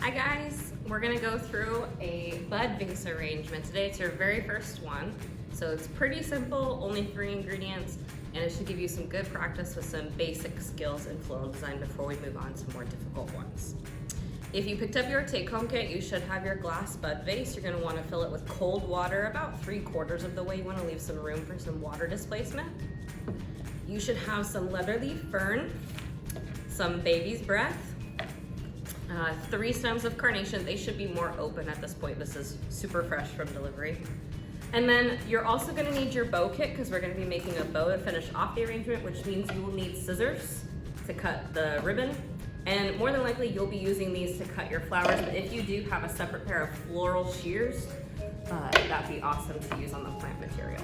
Hi guys, we're gonna go through a bud vase arrangement today. It's your very first one. So it's pretty simple, only 3 ingredients, and it should give you some good practice with some basic skills in floral design before we move on to more difficult ones. If you picked up your take-home kit, you should have your glass bud vase. You're gonna wanna fill it with cold water about 3/4 of the way. You wanna leave some room for some water displacement. You should have some leather leaf fern, some baby's breath, 3 stems of carnation. They should be more open at this point. This is super fresh from delivery. And then you're also gonna need your bow kit because we're gonna be making a bow to finish off the arrangement, which means you will need scissors to cut the ribbon. And more than likely you'll be using these to cut your flowers, but if you do have a separate pair of floral shears, that'd be awesome to use on the plant material.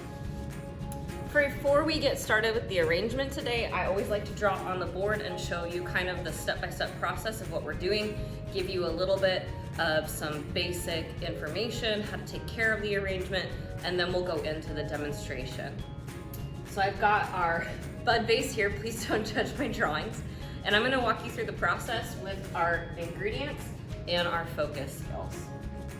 Before we get started with the arrangement today, I always like to draw on the board and show you kind of the step-by-step process of what we're doing, give you a little bit of some basic information, how to take care of the arrangement, and then we'll go into the demonstration. So I've got our bud vase here, please don't judge my drawings, and I'm gonna walk you through the process with our ingredients and our focus skills.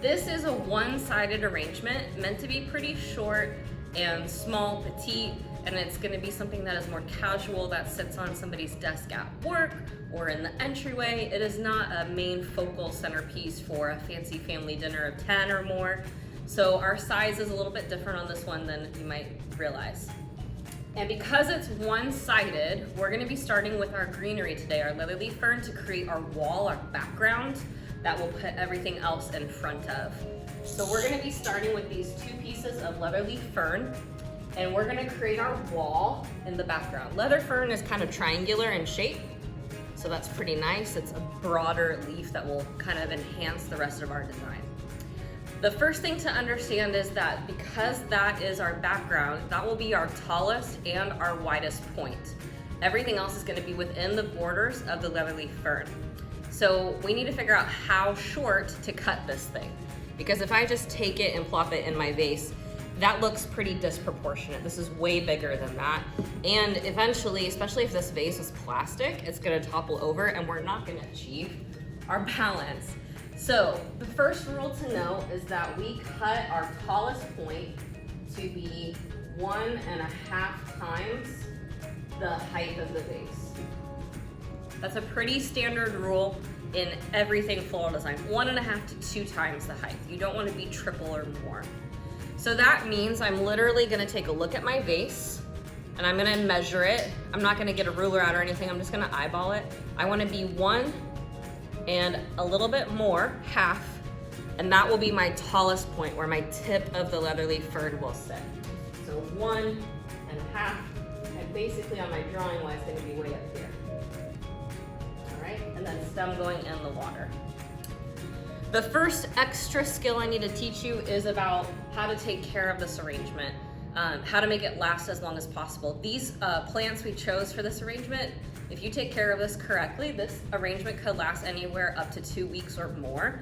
This is a one-sided arrangement, meant to be pretty short and small, petite, and it's gonna be something that is more casual, that sits on somebody's desk at work or in the entryway. It is not a main focal centerpiece for a fancy family dinner of 10 or more. So our size is a little bit different on this one than you might realize. And because it's one-sided, we're gonna be starting with our greenery today, our leather leaf fern, to create our wall, our background, that we'll put everything else in front of. So we're gonna be starting with these 2 pieces of leather leaf fern, and we're gonna create our wall in the background. Leather fern is kind of triangular in shape, so that's pretty nice. It's a broader leaf that will kind of enhance the rest of our design. The first thing to understand is that because that is our background, that will be our tallest and our widest point. Everything else is gonna be within the borders of the leather leaf fern. So we need to figure out how short to cut this thing. Because if I just take it and plop it in my vase, that looks pretty disproportionate. This is way bigger than that. And eventually, especially if this vase is plastic, it's gonna topple over and we're not gonna achieve our balance. So the first rule to know is that we cut our tallest point to be 1.5 times the height of the vase. That's a pretty standard rule in everything floral design, 1.5 to 2 times the height. You don't want to be triple or more. So that means I'm literally gonna take a look at my vase and I'm gonna measure it. I'm not gonna get a ruler out or anything, I'm just gonna eyeball it. I wanna be 1 and a little bit more, half, and that will be my tallest point where my tip of the leather leaf fern will sit. So 1.5, and basically on my drawing line, it's gonna be way up here. And then stem going in the water. The first extra skill I need to teach you is about how to take care of this arrangement, how to make it last as long as possible. These plants we chose for this arrangement, if you take care of this correctly, this arrangement could last anywhere up to 2 weeks or more.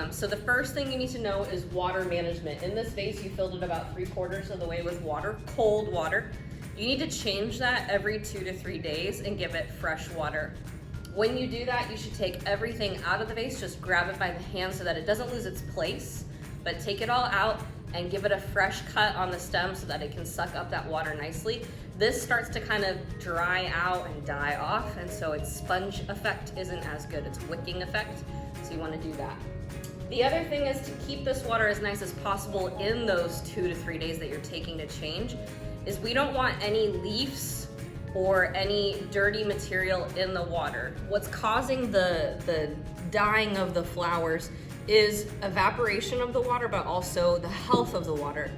So the first thing you need to know is water management. In this vase, you filled it about 3/4 of the way with water, cold water. You need to change that every 2 to 3 days and give it fresh water. When you do that, you should take everything out of the vase, just grab it by the hand so that it doesn't lose its place, but take it all out and give it a fresh cut on the stem so that it can suck up that water nicely. This starts to kind of dry out and die off, and so its sponge effect isn't as good, its wicking effect, so you wanna do that. The other thing is to keep this water as nice as possible in those 2 to 3 days that you're taking to change, is we don't want any leaves or any dirty material in the water. What's causing the dying of the flowers is evaporation of the water, but also the health of the water.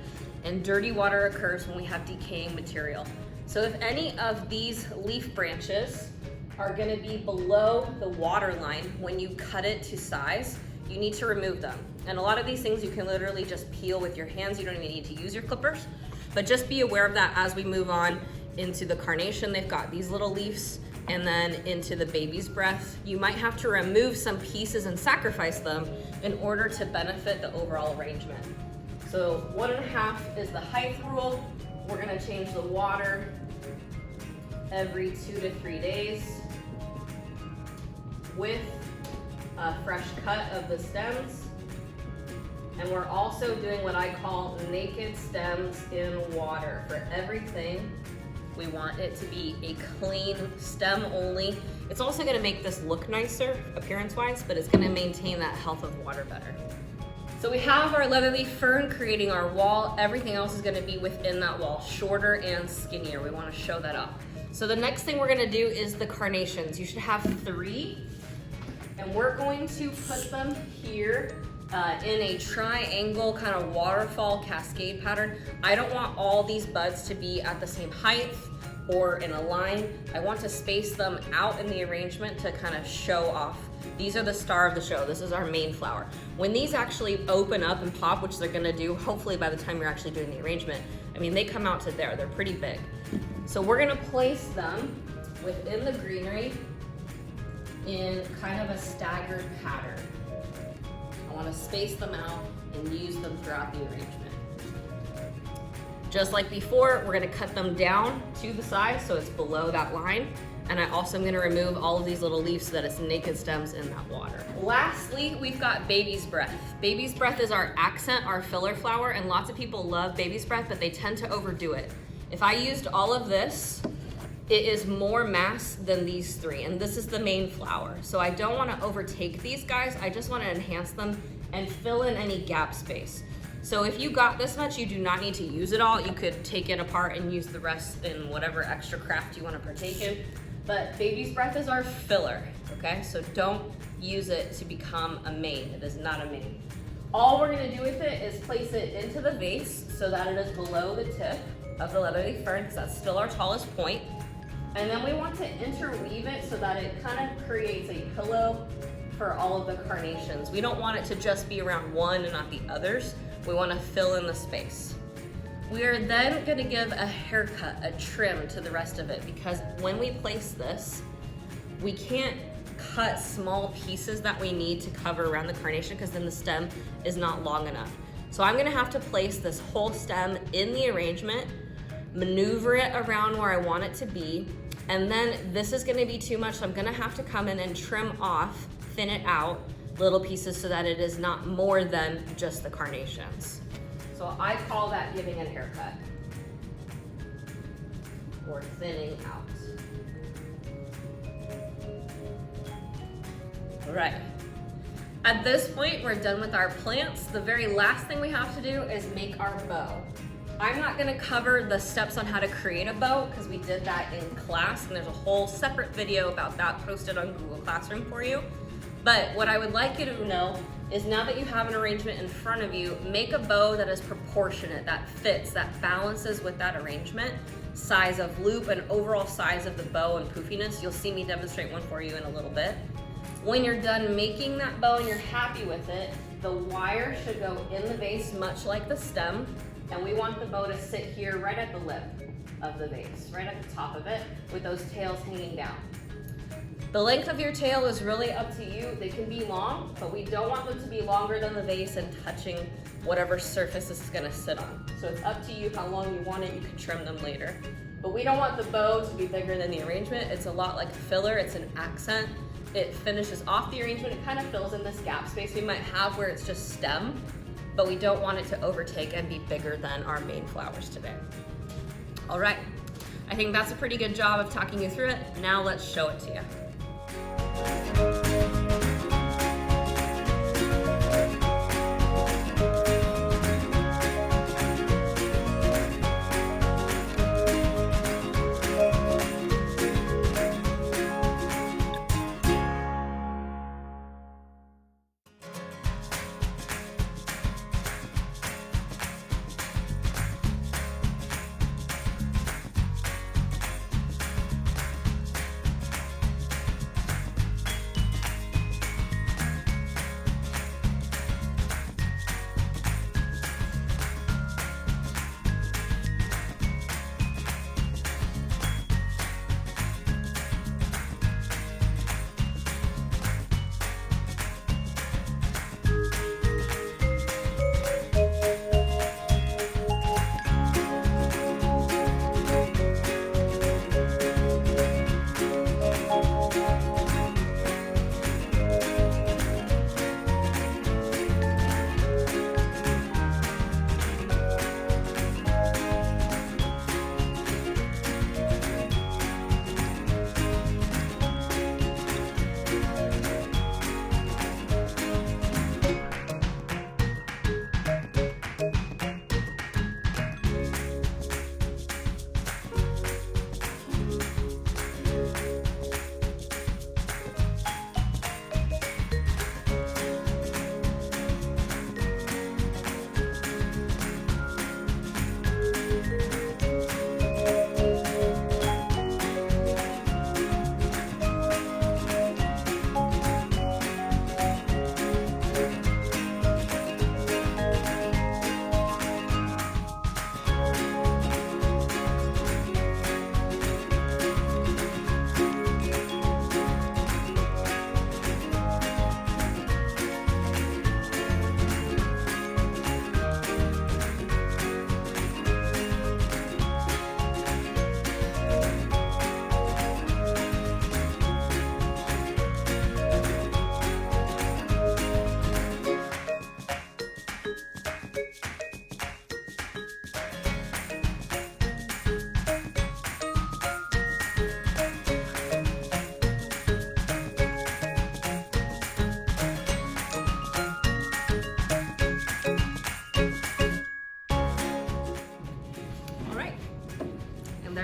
And dirty water occurs when we have decaying material. So if any of these leaf branches are gonna be below the water line when you cut it to size, you need to remove them. And a lot of these things you can literally just peel with your hands. You don't even need to use your clippers, but just be aware of that as we move on into the carnation. They've got these little leaves, and then into the baby's breath. You might have to remove some pieces and sacrifice them in order to benefit the overall arrangement. So 1.5 is the height rule. We're gonna change the water every 2 to 3 days. Width a fresh cut of the stems. And we're also doing what I call naked stems in water. For everything, we want it to be a clean stem only. It's also gonna make this look nicer appearance-wise, but it's gonna maintain that health of water better. So we have our leatherleaf fern creating our wall. Everything else is gonna be within that wall, shorter and skinnier. We wanna show that up. So the next thing we're gonna do is the carnations. You should have 3, and we're going to put them here in a triangle kind of waterfall cascade pattern. I don't want all these buds to be at the same height or in a line. I want to space them out in the arrangement to kind of show off. These are the star of the show. This is our main flower. When these actually open up and pop, which they're gonna do, hopefully by the time you're actually doing the arrangement, I mean, they come out to there, they're pretty big. So we're gonna place them within the greenery in kind of a staggered pattern. I want to space them out and use them throughout the arrangement. Just like before, we're going to cut them down to the side so it's below that line. And I also am going to remove all of these little leaves so that it's naked stems in that water. Lastly, we've got baby's breath. Baby's breath is our accent, our filler flower, and lots of people love baby's breath, but they tend to overdo it. If I used all of this, it is more mass than these 3, and this is the main flower. So I don't want to overtake these guys. I just want to enhance them and fill in any gap space. So if you got this much, you do not need to use it all. You could take it apart and use the rest in whatever extra craft you want to partake in. But baby's breath is our filler, okay? So don't use it to become a main. It is not a main. All we're going to do with it is place it into the vase so that it is below the tip of the leatherleaf fern, because that's still our tallest point. And then we want to interweave it so that it kind of creates a pillow for all of the carnations. We don't want it to just be around one and not the others. We want to fill in the space. We are then going to give a haircut, a trim to the rest of it, because when we place this, we can't cut small pieces that we need to cover around the carnation because then the stem is not long enough. So I'm going to have to place this whole stem in the arrangement, maneuver it around where I want it to be, and then this is gonna be too much, so I'm gonna have to come in and trim off, thin it out, little pieces so that it is not more than just the carnations. So I call that giving a haircut, or thinning out. All right. At this point, we're done with our plants. The very last thing we have to do is make our bow. I'm not gonna cover the steps on how to create a bow because we did that in class, and there's a whole separate video about that posted on Google Classroom for you. But what I would like you to know is now that you have an arrangement in front of you, make a bow that is proportionate, that fits, that balances with that arrangement, size of loop and overall size of the bow and poofiness. You'll see me demonstrate one for you in a little bit. When you're done making that bow and you're happy with it, the wire should go in the vase much like the stem. And we want the bow to sit here right at the lip of the vase, right at the top of it, with those tails hanging down. The length of your tail is really up to you. They can be long, but we don't want them to be longer than the vase and touching whatever surface this is gonna sit on. So it's up to you how long you want it. You can trim them later. But we don't want the bow to be bigger than the arrangement. It's a lot like a filler, it's an accent. It finishes off the arrangement. It kind of fills in this gap space we might have where it's just stem, but we don't want it to overtake and be bigger than our main flowers today. All right, I think that's a pretty good job of talking you through it. Now let's show it to you.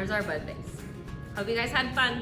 there's our bud vase. Hope you guys had fun.